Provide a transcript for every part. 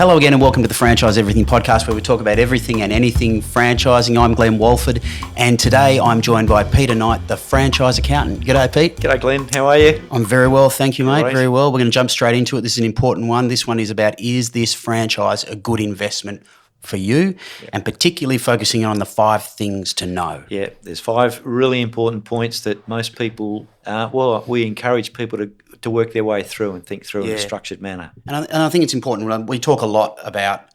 Hello again and welcome to the Franchise Everything podcast, where we talk about everything and anything franchising. I'm Glenn Walford, and today I'm joined by Peter Knight, the franchise accountant. G'day, Pete. G'day, Glenn. How are you? I'm very well, thank you, mate. Great. Very well. We're going to jump straight into it. This is an important one. This one is about, is this franchise a good investment for you? Yep. And particularly focusing on the 5 things to know. Yeah, there's 5 really important points that most people, we encourage people to work their way through and think through in a structured manner. And I think it's important. We talk a lot about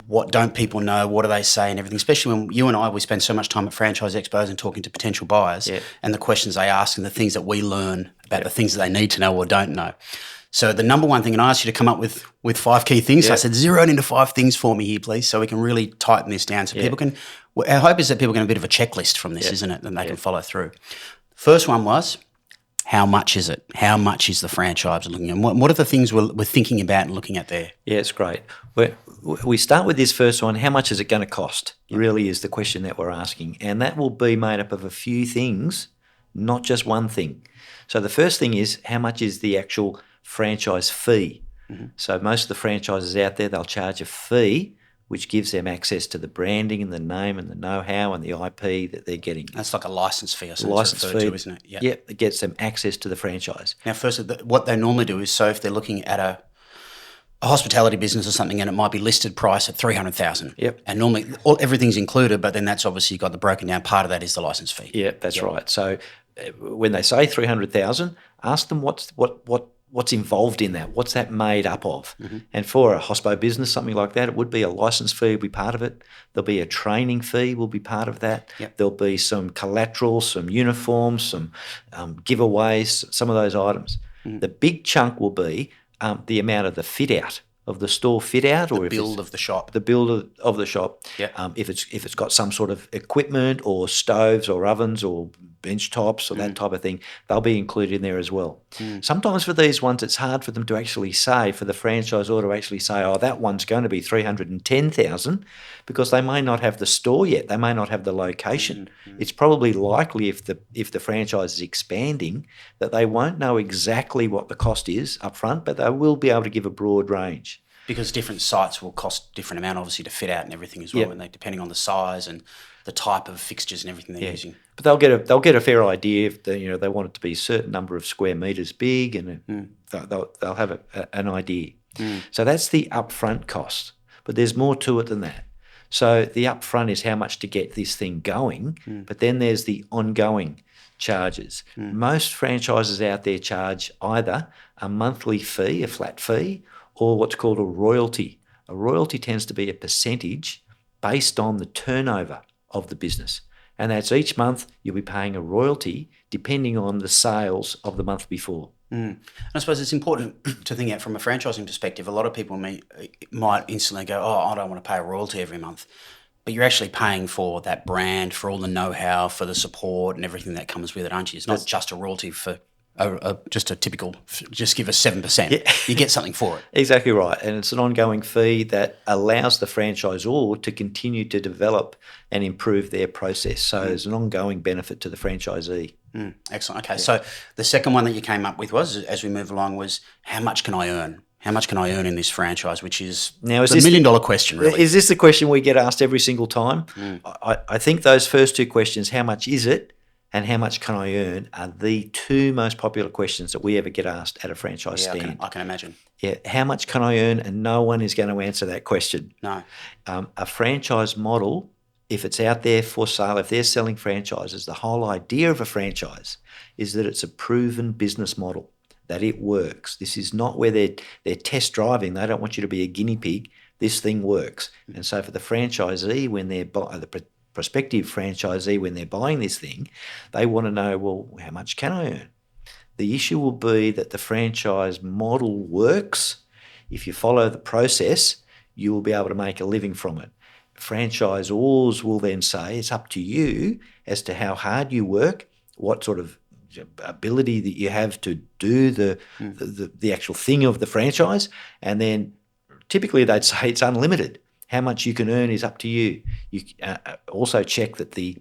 what don't people know, what do they say and everything, especially when you and I, we spend so much time at franchise expos and talking to potential buyers and the questions they ask and the things that we learn about the things that they need to know or don't know. So the number one thing, and I asked you to come up with 5 key things. So I said, zero it into 5 things for me here, please, so we can really tighten this down. So people can, our hope is that people get a bit of a checklist from this, isn't it? And they can follow through. First one was, how much is it? How much is the franchise looking at? And what are the things we're thinking about and looking at there? Yeah, it's great. We start with this first one, how much is it going to cost? Really is the question that we're asking. And that will be made up of a few things, not just one thing. So the first thing is, how much is the actual franchise fee? Mm-hmm. So most of the franchises out there, they'll charge a fee, which gives them access to the branding and the name and the know-how and the IP that they're getting. That's like a license fee or something. License fee, to, isn't it? Yeah, it gets them access to the franchise. Now, first, what they normally do is, so if they're looking at a hospitality business or something, and it might be listed price at $300,000. Yep. And normally everything's included, but then that's obviously got the broken down part of that is the license fee. Yeah, that's right. So when they say $300,000, ask them what's involved in that. What's that made up of? Mm-hmm. And for a hospo business, something like that, it would be a license fee will be part of it. There'll be a training fee will be part of that. Yep. There'll be some collateral, some uniforms, some giveaways, some of those items. Mm-hmm. The big chunk will be the amount of the fit out of the store fit out, or the build of the shop. The build of the shop. Yeah. If it's got some sort of equipment or stoves or ovens or bench tops or that type of thing, they'll be included in there as well. Sometimes for these ones, it's hard for them to actually say, for the franchisor to actually say, oh, that one's going to be $310,000, because they may not have the store yet. They may not have the location. It's probably likely if the franchise is expanding that they won't know exactly what the cost is up front, but they will be able to give a broad range. Because different sites will cost different amount, obviously, to fit out and everything as well, and depending on the size and the type of fixtures and everything they're using. But they'll get a fair idea if they want it to be a certain number of square metres big, and they'll have an idea. So that's the upfront cost. But there's more to it than that. So the upfront is how much to get this thing going, but then there's the ongoing charges. Most franchises out there charge either a monthly fee, a flat fee, or what's called a royalty. A royalty tends to be a percentage based on the turnover of the business. And that's each month you'll be paying a royalty depending on the sales of the month before. And I suppose it's important to think out from a franchising perspective. A lot of people might instantly go, oh, I don't want to pay a royalty every month. But you're actually paying for that brand, for all the know-how, for the support and everything that comes with it, aren't you? It's not just a royalty for just a typical, just give us 7%. Yeah. You get something for it. Exactly right. And it's an ongoing fee that allows the franchisor to continue to develop and improve their process. So there's an ongoing benefit to the franchisee. Excellent. Okay, so the second one that you came up with was, as we move along, was how much can I earn? How much can I earn in this franchise, which is the $1 million question, really. Is this the question we get asked every single time? I think those first 2 questions, how much is it and how much can I earn, are the 2 most popular questions that we ever get asked at a franchise stand. I can imagine. Yeah, how much can I earn? And no one is going to answer that question. No. A franchise model, if it's out there for sale, if they're selling franchises, the whole idea of a franchise is that it's a proven business model, that it works. This is not where they're test driving. They don't want you to be a guinea pig. This thing works. And so for the franchisee, when they're the prospective franchisee, when they're buying this thing, they want to know, well, how much can I earn? The issue will be that the franchise model works. If you follow the process, you will be able to make a living from it. Franchisors will then say it's up to you as to how hard you work, what sort of ability that you have to do the actual thing of the franchise, and then typically they'd say it's unlimited. How much you can earn is up to you. You also check that the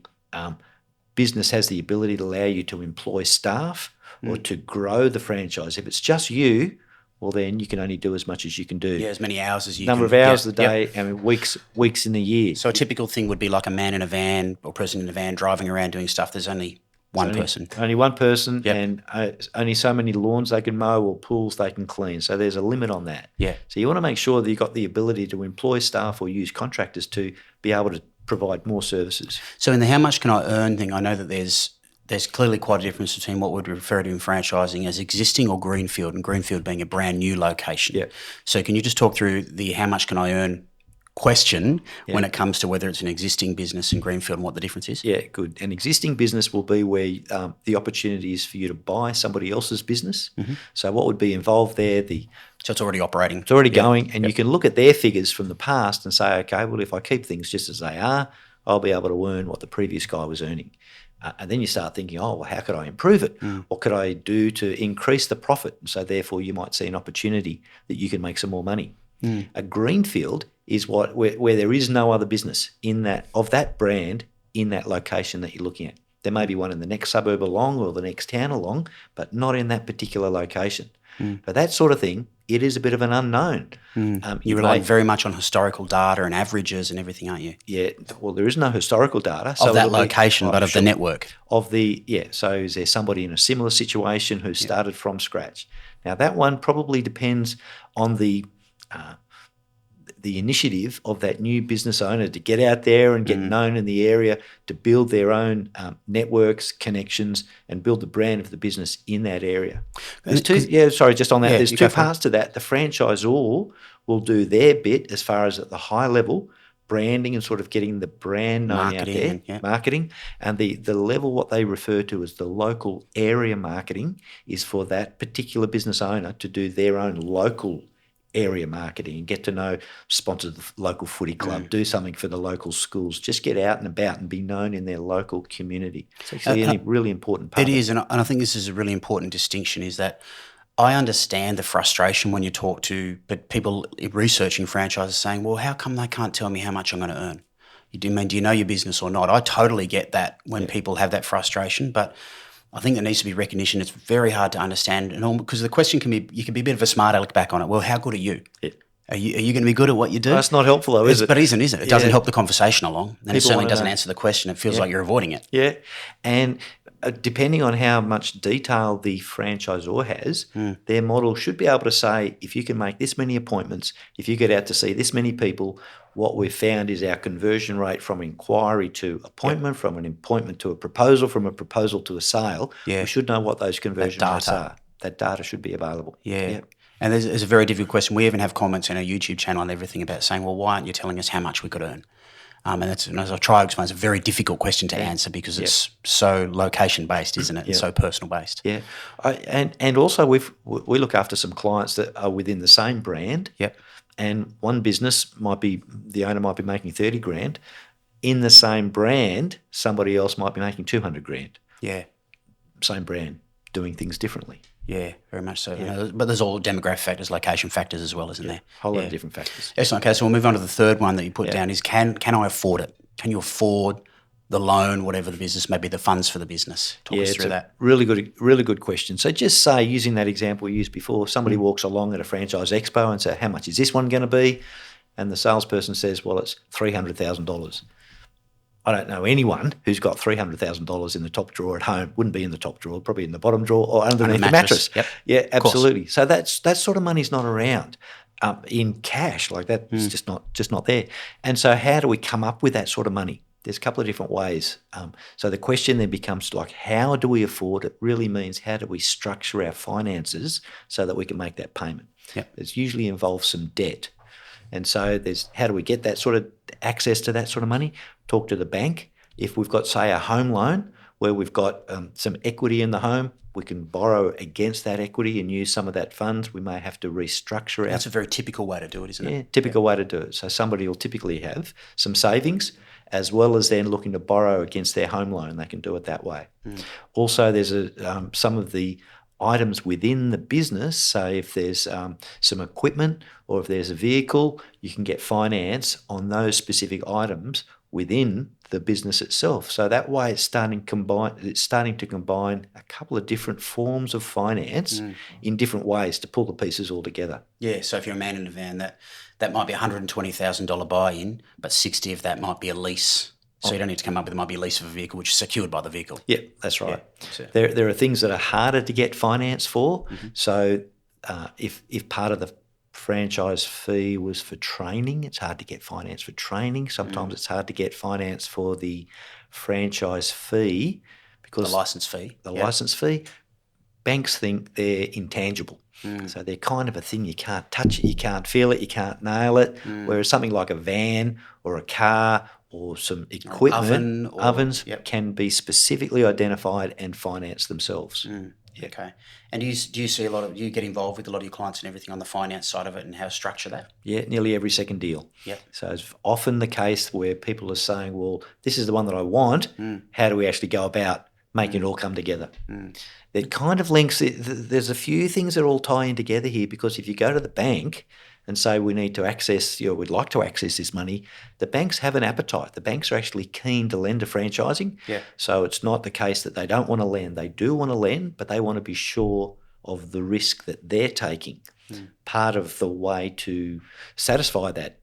business has the ability to allow you to employ staff or to grow the franchise. If it's just you, well, then you can only do as much as you can do. Yeah, as many hours as you Number can. of hours a day, I mean, weeks in the year. So a typical thing would be like a man in a van or person in a van driving around doing stuff. There's only one person. Only one person, and only so many lawns they can mow or pools they can clean. So there's a limit on that. Yeah. So you want to make sure that you've got the ability to employ staff or use contractors to be able to provide more services. So in the how much can I earn thing, I know that there's clearly quite a difference between what we'd refer to in franchising as existing or greenfield, and greenfield being a brand new location. Yeah. So can you just talk through the how much can I earn question when it comes to whether it's an existing business and greenfield and what the difference is? Yeah, good. An existing business will be where the opportunity is for you to buy somebody else's business. Mm-hmm. So what would be involved there? So it's already operating. It's already going, and you can look at their figures from the past and say, okay, well, if I keep things just as they are, I'll be able to earn what the previous guy was earning. And then you start thinking, oh, well, how could I improve it? What could I do to increase the profit? And so therefore you might see an opportunity that you can make some more money. A greenfield is where there is no other business of that brand in that location that you're looking at. There may be one in the next suburb along or the next town along, but not in that particular location. For that sort of thing, it is a bit of an unknown. You rely very much on historical data and averages and everything, aren't you? Yeah. Well, there is no historical data. Of that location, but of the network. So is there somebody in a similar situation who started from scratch? Now, that one probably depends on the initiative of that new business owner to get out there and get known in the area, to build their own networks, connections, and build the brand of the business in that area. There's two parts to that. The franchisor will do their bit as far as at the high level, branding and sort of getting the brand known out there, marketing, and the level what they refer to as the local area marketing is for that particular business owner to do their own local area marketing and get to know, sponsor the local footy club, do something for the local schools, just get out and about and be known in their local community. It's actually a really important part. It is, and I think this is a really important distinction, is that I understand the frustration when you talk to people researching franchises saying, well, how come they can't tell me how much I'm going to earn? Do you know your business or not? I totally get that when people have that frustration, but I think there needs to be recognition. It's very hard to understand, and because the question you can be a bit of a smart aleck back on it. Well, how good are you? Yeah. Are you going to be good at what you do? That's not helpful, though, is it? But isn't it? It doesn't help the conversation along, and it certainly doesn't answer the question. It feels like you're avoiding it. Yeah, and depending on how much detail the franchisor has, their model should be able to say, if you can make this many appointments, if you get out to see this many people, what we've found is our conversion rate from inquiry to appointment, from an appointment to a proposal, from a proposal to a sale. We should know what those conversion rates are. That data should be available. Yeah. And there's a very difficult question. We even have comments in our YouTube channel and everything about saying, well, why aren't you telling us how much we could earn? And as I try to explain, it's a very difficult question to answer because it's so location-based, isn't it? It's so personal-based. Yeah. And also we look after some clients that are within the same brand. Yep. And one business the owner might be making 30 grand. In the same brand, somebody else might be making 200 grand. Yeah. Same brand, doing things differently. Yeah, very much so. Yeah. But there's all demographic factors, location factors as well, isn't there? A whole lot of different factors. Excellent. Okay, so we'll move on to the third one that you put down is can I afford it? Can you afford the loan, whatever the business may be, the funds for the business? Talk us through that. Really good question. So just say, using that example we used before, somebody walks along at a franchise expo and says, how much is this one going to be? And the salesperson says, well, it's $300,000. I don't know anyone who's got $300,000 in the top drawer at home. Wouldn't be in the top drawer, probably in the bottom drawer or underneath the mattress. Yep. Yeah, absolutely. So that sort of money's not around in cash. Like that's just not there. And so how do we come up with that sort of money? There's a couple of different ways. So the question then becomes like, how do we afford it? Really means how do we structure our finances so that we can make that payment? Yep. It usually involves some debt. And so there's how do we get that sort of access to that sort of money? Talk to the bank. If we've got, say, a home loan where we've got some equity in the home, we can borrow against that equity and use some of that funds. We may have to restructure That's a very typical way to do it, isn't it? Yeah, typical way to do it. So somebody will typically have some savings as well as then looking to borrow against their home loan. They can do it that way. Also, there's some of the items within the business. So if there's some equipment or if there's a vehicle, you can get finance on those specific items within the business itself. So that way it's starting to combine a couple of different forms of finance in different ways to pull the pieces all together. Yeah, so if you're a man in a van, that might be $120,000 buy-in, but 60 of that might be a lease. So you don't need to come up with it. Might be a lease of a vehicle, which is secured by the vehicle. Yeah, that's right. Yeah. There are things that are harder to get finance for. So if part of the franchise fee was for training, it's hard to get finance for training. Sometimes it's hard to get finance for the franchise fee because the license fee. License fee. Banks think they're intangible. So they're kind of a thing you can't touch it, you can't feel it, you can't nail it. Whereas something like a van or a car or some equipment, ovens can be specifically identified and financed themselves. Yeah. Okay. And do you see do you get involved with a lot of your clients and everything on the finance side of it and how to structure that? Yeah, nearly every second deal. Yeah. So it's often the case where people are saying, well, this is the one that I want. How do we actually go about making it all come together? It kind of links, there's a few things that all tie in together here, because if you go to the bank and say we need to access, we'd like to access this money, the banks have an appetite. The banks are actually keen to lend to franchising. Yeah. So it's not the case that they don't want to lend. They do want to lend, but they want to be sure of the risk that they're taking. Part of the way to satisfy that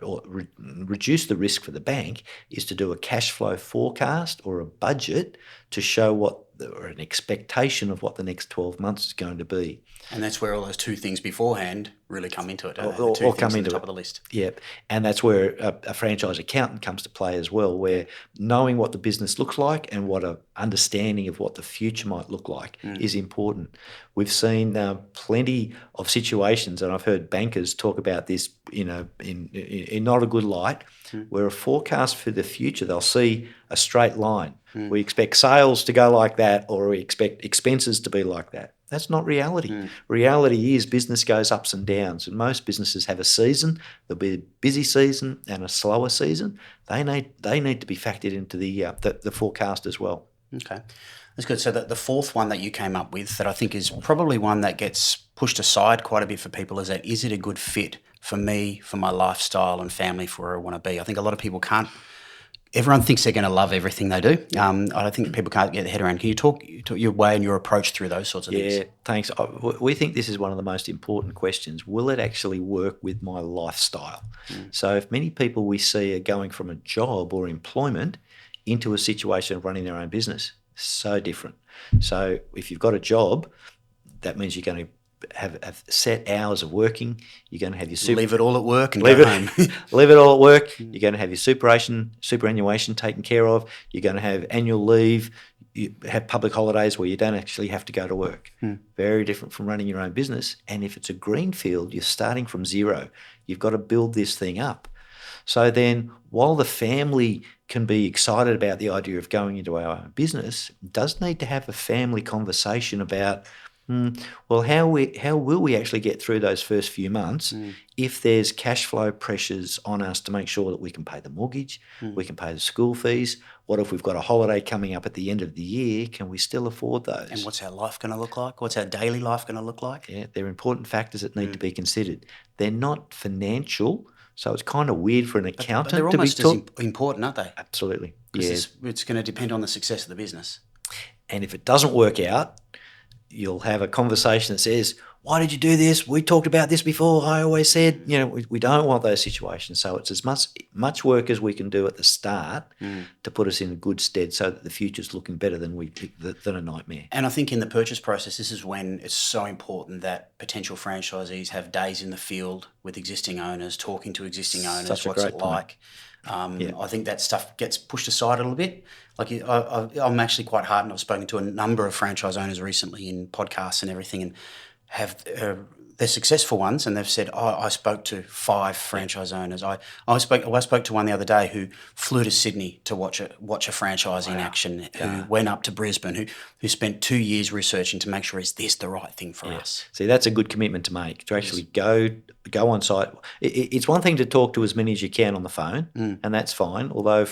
or reduce the risk for the bank is to do a cash flow forecast or a budget to show or an expectation of what the next 12 months is going to be. And that's where all those two things beforehand really come into it. Or come into the top it. of the list. Yeah, and that's where a franchise accountant comes to play as well, where knowing what the business looks like and what an understanding of what the future might look like is important. We've seen plenty of situations, and I've heard bankers talk about this, in not a good light, where a forecast for the future, they'll see a straight line. We expect sales to go like that, or we expect expenses to be like that. That's not reality. Reality is business goes ups and downs, and most businesses have a season. There'll be a busy season and a slower season. They need to be factored into the forecast as well. Okay, that's good. So the fourth one that you came up with, that I think is probably one that gets pushed aside quite a bit for people, is it a good fit for me, for my lifestyle and family, for where I want to be? I think a lot of people can't. Everyone thinks they're going to love everything they do. I don't think people can't get their head around. Can you talk your way and your approach through those sorts of things? Yeah, thanks. We think this is one of the most important questions. Will it actually work with my lifestyle? So if many people we see are going from a job or employment into a situation of running their own business, so different. So if you've got a job, that means you're going to have set hours of working. You're going to have your leave it all at work and go home. Leave it all at work. You're going to have your superannuation taken care of. You're going to have annual leave. You have public holidays where you don't actually have to go to work. Very different from running your own business. And if it's a greenfield, you're starting from zero. You've got to build this thing up. So then, while the family can be excited about the idea of going into our own business, it does need to have a family conversation about, well, how will we actually get through those first few months if there's cash flow pressures on us to make sure that we can pay the mortgage, we can pay the school fees? What if we've got a holiday coming up at the end of the year? Can we still afford those? And what's our life going to look like? What's our daily life going to look like? Yeah, they're important factors that need to be considered. They're not financial, so it's kind of weird for an accountant but they're to be almost as important, aren't they? Absolutely. Because it's going to depend on the success of the business. And if it doesn't work out, you'll have a conversation that says, why did you do this? We talked about this before. I always said, we don't want those situations. So it's as much work as we can do at the start to put us in a good stead so that the future's looking better than a nightmare. And I think in the purchase process, this is when it's so important that potential franchisees have days in the field with existing owners, talking to existing owners, what's it like. I think that stuff gets pushed aside a little bit. Like I'm actually quite heartened. I've spoken to a number of franchise owners recently in podcasts and everything, and have they're successful ones, and they've said, I spoke to 5 franchise owners. I spoke to one the other day who flew to Sydney to watch a franchise in action, who went up to Brisbane, who spent 2 years researching to make sure, is this the right thing for us? See, that's a good commitment to make, to actually go on site. It's one thing to talk to as many as you can on the phone, and that's fine, although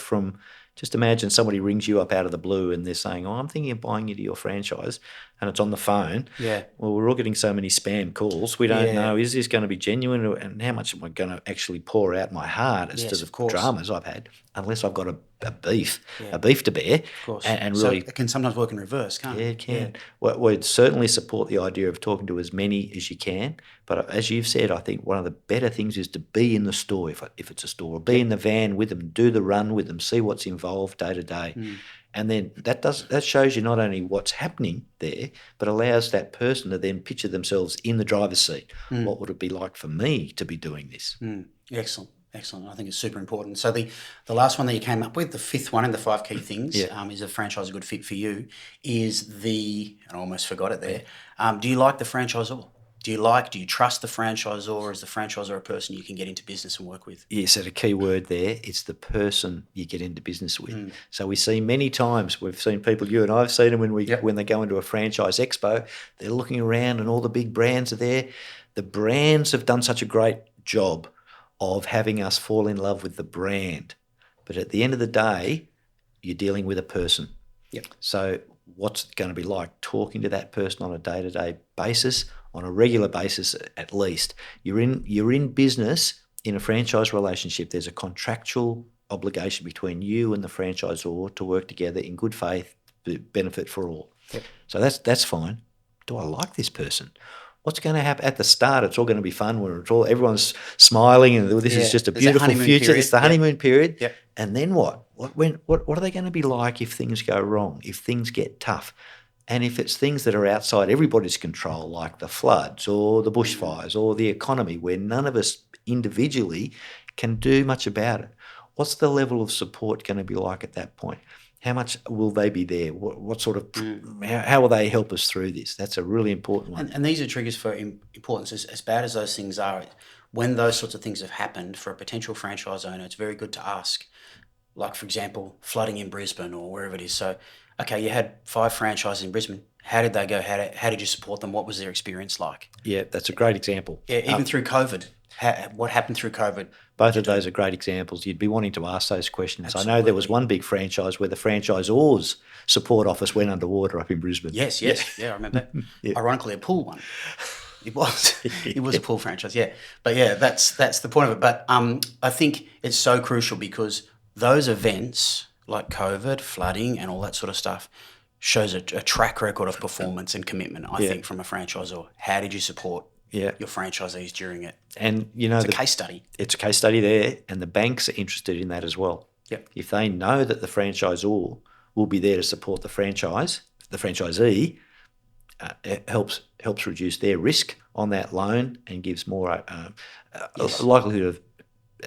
just imagine somebody rings you up out of the blue and they're saying, I'm thinking of buying into your franchise. and it's on the phone. Yeah. Well, we're all getting so many spam calls. We don't Yeah. know, is this going to be genuine, and how much am I going to actually pour out my heart as to the dramas I've had, unless I've got a beef to bear. Of course. And so really, it can sometimes work in reverse, can't it? Yeah, it can. Well, we'd certainly support the idea of talking to as many as you can. But as you've said, I think one of the better things is to be in the store, if it's a store, or be in the van with them, do the run with them, see what's involved day to day. And then that shows you not only what's happening there, but allows that person to then picture themselves in the driver's seat. What would it be like for me to be doing this? Excellent. I think it's super important. So the last one that you came up with, the fifth one in the 5 key things, is a franchise a good fit for you, is and I almost forgot it there. Do you like the franchisor? Do you trust the franchisor, or is the franchisor a person you can get into business and work with? Yes, so the key word there, it's the person you get into business with. So we see many times, we've seen people, you and I have seen them when they go into a franchise expo, they're looking around and all the big brands are there. The brands have done such a great job of having us fall in love with the brand. But at the end of the day, you're dealing with a person. So what's it going to be like talking to that person on a day-to-day basis, on a regular basis at least? You're in business in a franchise relationship. There's a contractual obligation between you and the franchisor to work together in good faith, benefit for all. So that's fine. Do I like this person? What's going to happen at the start? It's all going to be fun where everyone's smiling and this is just a beautiful future. Period. It's the honeymoon period. And then what? What are they going to be like if things go wrong, if things get tough? And if it's things that are outside everybody's control, like the floods or the bushfires or the economy, where none of us individually can do much about it, what's the level of support going to be like at that point? How much will they be there? What sort of, how will they help us through this? That's a really important one. And these are triggers for importance. As bad as those things are, when those sorts of things have happened for a potential franchise owner, it's very good to ask, like, for example, flooding in Brisbane or wherever it is. So, okay, you had 5 franchises in Brisbane. How did they go? How did you support them? What was their experience like? Yeah, that's a great example. Yeah, even through COVID. What happened through COVID? Both of those are great examples. You'd be wanting to ask those questions. Absolutely. I know there was one big franchise where the franchisor's support office went underwater up in Brisbane. Yes. Yeah, I remember that. Ironically, a pool one. It was a pool franchise, yeah. But yeah, that's the point of it. But I think it's so crucial because those events like COVID, flooding and all that sort of stuff shows a track record of performance and commitment, I think, from a franchisor. How did you support your franchisees during it? And, you know, it's a case study. It's a case study there, and the banks are interested in that as well. Yep. If they know that the franchisor will be there to support the franchisee, it helps reduce their risk on that loan and gives more likelihood of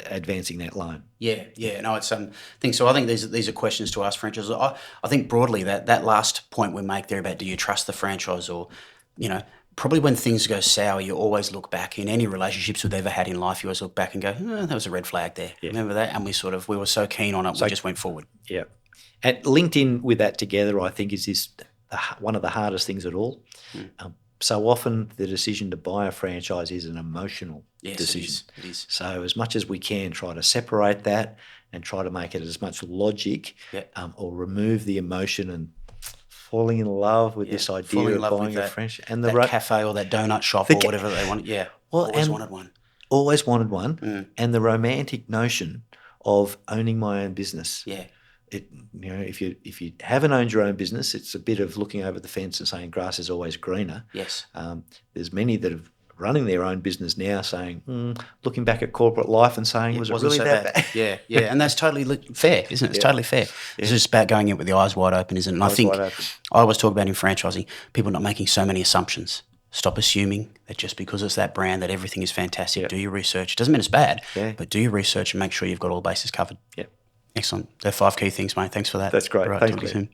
advancing that loan. Yeah. No, it's thing. So I think these are questions to ask franchisors. I think broadly that last point we make there about do you trust the franchisor, you know, probably when things go sour, you always look back in any relationships we've ever had in life. You always look back and go, that was a red flag there. Yeah. Remember that? And we were so keen on it, we just went forward. Yeah. And linked in with that together, I think, is this one of the hardest things at all. So often the decision to buy a franchise is an emotional decision. It is. So as much as we can, try to separate that and try to make it as much logic or remove the emotion and falling in love with this idea of buying a franchise. And that cafe or that donut shop or whatever they want. Yeah, always wanted one. Always wanted one. And the romantic notion of owning my own business. Yeah. If you haven't owned your own business, it's a bit of looking over the fence and saying grass is always greener. Yes. There's many that are running their own business now saying, looking back at corporate life and saying, was it really so that bad? Yeah. And that's totally fair, isn't it? It's totally fair. It's just about going in with the eyes wide open, isn't it? And I think I always talk about in franchising, people not making so many assumptions. Stop assuming that just because it's that brand that everything is fantastic. Do your research. It doesn't mean it's bad, but do your research and make sure you've got all bases covered. Yeah. Excellent. They're 5 key things, mate. Thanks for that. That's great. Right, thanks, soon.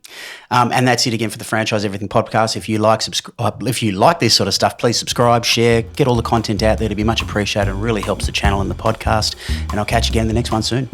And that's it again for the Franchise Everything podcast. If you like this sort of stuff, please subscribe, share, get all the content out there. To be much appreciated. It really helps the channel and the podcast. And I'll catch you again in the next one soon.